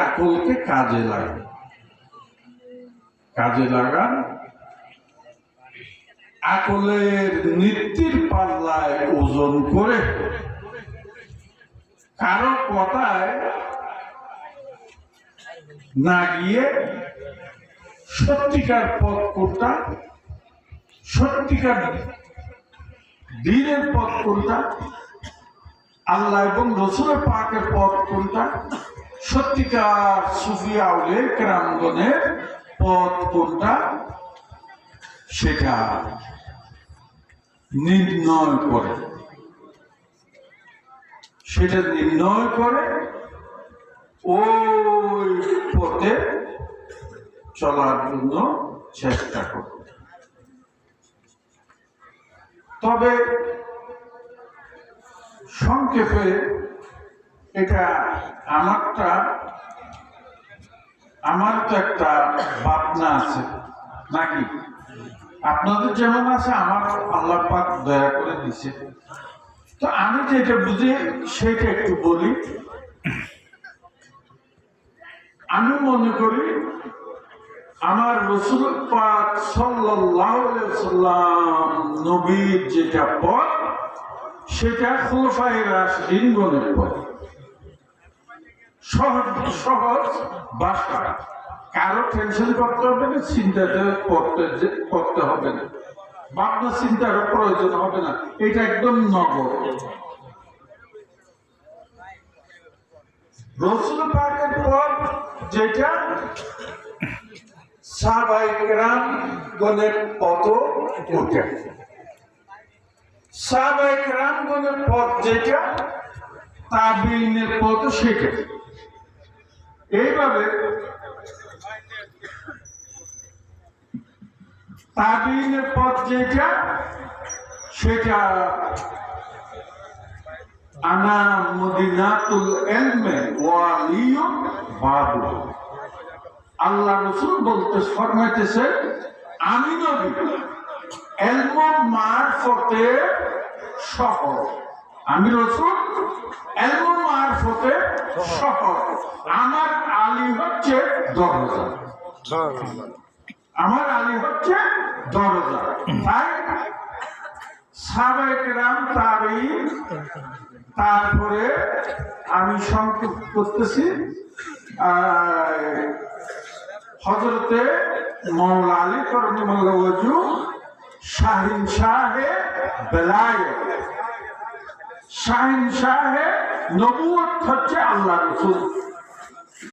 আকলকে কাজে লাগান, কাজে লাগান। আকলের নীতির পাল্লায় ওজন করে কারো কথায় না গিয়ে সত্যিকার পথ কোনটা, সত্যিকার দ্বীনের পথ কোনটা, আল্লাহ এবং রসুলের পাকের পথ কোনটা, সত্যিকার সুফি আউলিয়া কেরামগণের পথ কোনটা, সেটা নির্ণয় করে, সেটা নির্ণয় করে ওই পথে চলার জন্য চেষ্টা করে। তবে সংক্ষেপে এটা আমার তো একটা ভাবনা আছে নাকি, আপনাদের যেমন আছে আমার আল্লাহ পাক দয়া করে দিছে। তো আমি যেটা বুঝি সেটা একটু বলি। আমি মনে করি আমার রাসূল পাক সাল্লাল্লাহু আলাইহি সাল্লাম নবীর যেটা পথ সেটা খুলাফায়ে রাশিদিনগণের পথ। সহজ সহজ ভাষা, কারো টেনশন করতে হবে না, চিন্তাতে করতে হবে না, ভাবনা চিন্তার প্রয়োজন হবে না, এটা একদম নগর। রাসূল পাকের পথ যেটা সাহাবায়ে কেরামগণের পথ ওটা, সাহাবায়ে কেরামগণের পথ যেটা তাবিঈনের পথ সেটা। এইভাবে তাবিঈনের পথ যেটা সেটা আনা মদিনাতুল ইলমি ওয়া আলিয়্যু বাবু। আল্লাহ রাসূল বলতে ফরমাইতেছে আমি নবী ইলম মারফতের শহর, আমি রাসূল ইলম মারফতের শহর, আমার আলী হচ্ছে দরজা, আমার আলী হচ্ছে দরজা। তাই সাহাবায়ে কেরাম, তাবিঈন, তারপরে আমি সংক্ষেপ করতেছি হযরতে মাওলা আলী কারামাল্লাহু ওয়াজহু, শাহিন শাহে বেলায়েত, শাহিন শাহে নবুয়ত হচ্ছে আল্লাহ রাসূল।